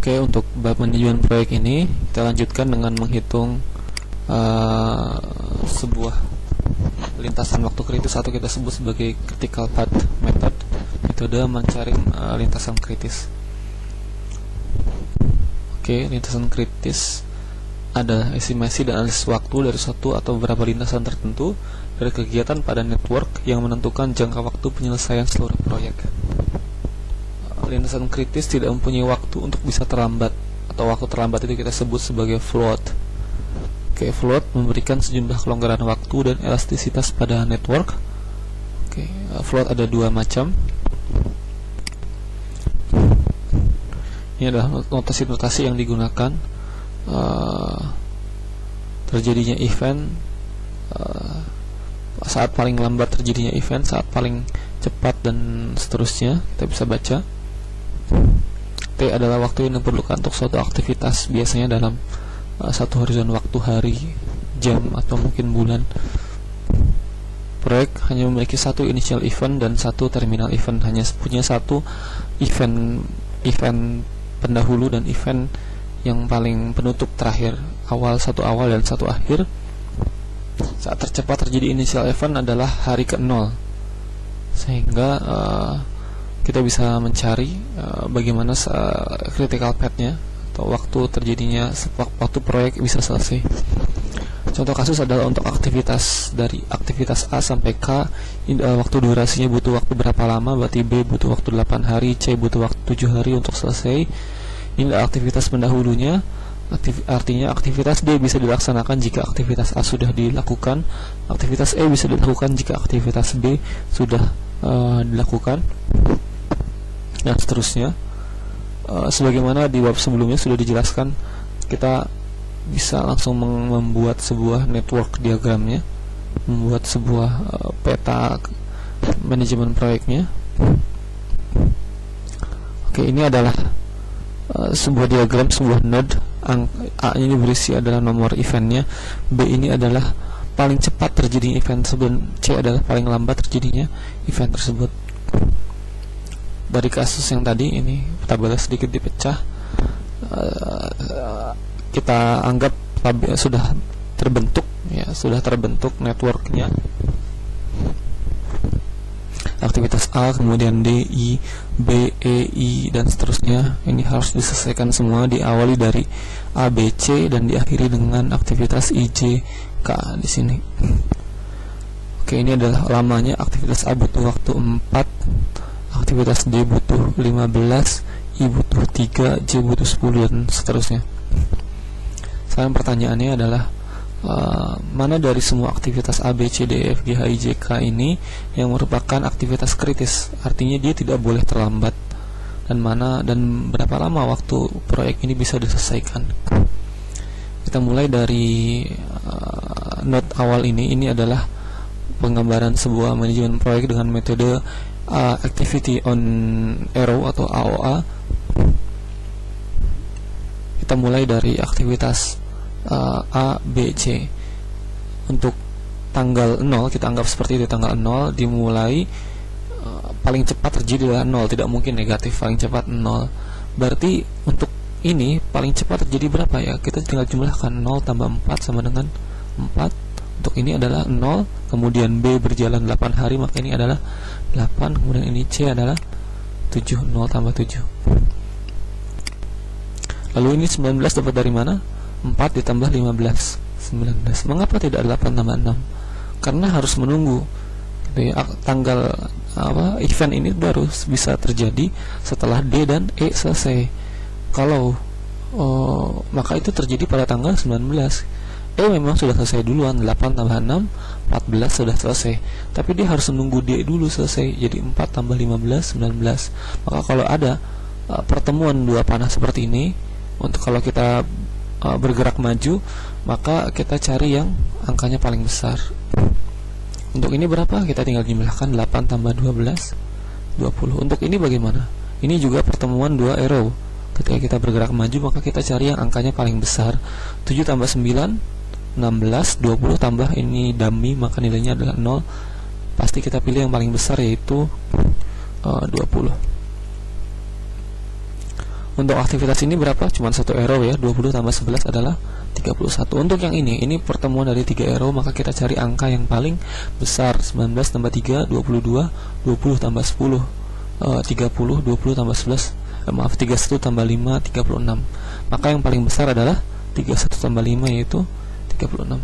Oke, untuk bab manajemen proyek ini kita lanjutkan dengan menghitung sebuah lintasan waktu kritis atau kita sebut sebagai critical path method, metode mencari lintasan kritis. Oke, lintasan kritis adalah estimasi dan analisis waktu dari satu atau beberapa lintasan tertentu dari kegiatan pada network yang menentukan jangka waktu penyelesaian seluruh proyek. Lintasan kritis tidak mempunyai waktu untuk bisa terlambat, atau waktu terlambat itu kita sebut sebagai float. Oke, float memberikan sejumlah kelonggaran waktu dan elastisitas pada network. Oke, float ada dua macam. Ini adalah notasi-notasi yang digunakan terjadinya event, saat paling lambat terjadinya event, saat paling cepat, dan seterusnya. Kita bisa baca. T adalah waktu yang diperlukan untuk suatu aktivitas, biasanya dalam satu horizon waktu, hari, jam, atau mungkin bulan. Proyek hanya memiliki satu initial event dan satu terminal event, hanya punya satu event pendahulu dan event yang paling penutup terakhir, satu awal dan satu akhir. Saat tercepat terjadi initial event adalah hari ke-0, sehingga kita bisa mencari bagaimana critical path-nya atau waktu terjadinya waktu proyek bisa selesai. Contoh kasus adalah untuk aktivitas dari aktivitas A sampai K, waktu durasinya butuh waktu berapa lama, berarti B butuh waktu 8 hari, C butuh waktu 7 hari untuk selesai. Ini aktivitas pendahulunya, artinya aktivitas D bisa dilaksanakan jika aktivitas A sudah dilakukan, aktivitas E bisa dilakukan jika aktivitas B sudah dilakukan, dan seterusnya. Sebagaimana di bab sebelumnya sudah dijelaskan, kita bisa langsung membuat sebuah network diagramnya, membuat sebuah peta manajemen proyeknya. Oke, ini adalah sebuah diagram, sebuah node. A ini berisi adalah nomor eventnya, B ini adalah paling cepat terjadinya event tersebut, C adalah paling lambat terjadinya event tersebut. Dari kasus yang tadi ini tabelnya sedikit dipecah, kita anggap sudah terbentuk networknya. Aktivitas A, kemudian D, I, B, E, I, dan seterusnya. Ini harus diselesaikan semua, diawali dari A, B, C, dan diakhiri dengan aktivitas I, J, K di sini. Oke, ini adalah lamanya. Aktivitas A butuh waktu 4, aktivitas D butuh 15, I butuh 3, J butuh 10, dan seterusnya. Sekarang pertanyaannya adalah mana dari semua aktivitas A, B, C, D, E, F, G, H, I, J, K ini yang merupakan aktivitas kritis, artinya dia tidak boleh terlambat, dan berapa lama waktu proyek ini bisa diselesaikan. Kita mulai dari note awal ini adalah penggambaran sebuah manajemen proyek dengan metode activity on arrow atau AOA. Kita mulai dari aktivitas A, B, C. Untuk tanggal 0, kita anggap seperti itu, tanggal 0 dimulai, paling cepat terjadi adalah 0, tidak mungkin negatif, paling cepat 0. Berarti untuk ini paling cepat terjadi berapa ya? Kita tinggal jumlahkan, 0 tambah 4 sama dengan 4. Untuk ini adalah 0, kemudian B berjalan 8 hari, maka ini adalah 8, kemudian ini C adalah 7, 0 tambah 7. Lalu ini 19 dapat dari mana? 4 ditambah 15, 19. Mengapa tidak 8 tambah 6? Karena harus menunggu tanggal event ini baru bisa terjadi setelah D dan E selesai. Kalau maka itu terjadi pada tanggal 19. E memang sudah selesai duluan, 8 tambah 6, 14 sudah selesai, tapi dia harus menunggu D dulu selesai, jadi 4 tambah 15, 19. Maka kalau ada pertemuan dua panah seperti ini, untuk kalau kita bergerak maju, maka kita cari yang angkanya paling besar. Untuk ini berapa? Kita tinggal jumlahkan, 8 tambah 12, 20. Untuk ini bagaimana? Ini juga pertemuan dua arrow. Ketika kita bergerak maju, maka kita cari yang angkanya paling besar. 7 tambah 9, 16, 20 tambah ini dummy, maka nilainya adalah 0. Pasti kita pilih yang paling besar, yaitu 20. Untuk aktivitas ini berapa? Cuman 1 arrow ya, 20 tambah 11 adalah 31. Untuk yang ini pertemuan dari 3 arrow, maka kita cari angka yang paling besar. 19 tambah 3, 22, 20 tambah 10, 30, 20 tambah 11, 31 tambah 5, 36. Maka yang paling besar adalah 31 tambah 5, yaitu 36.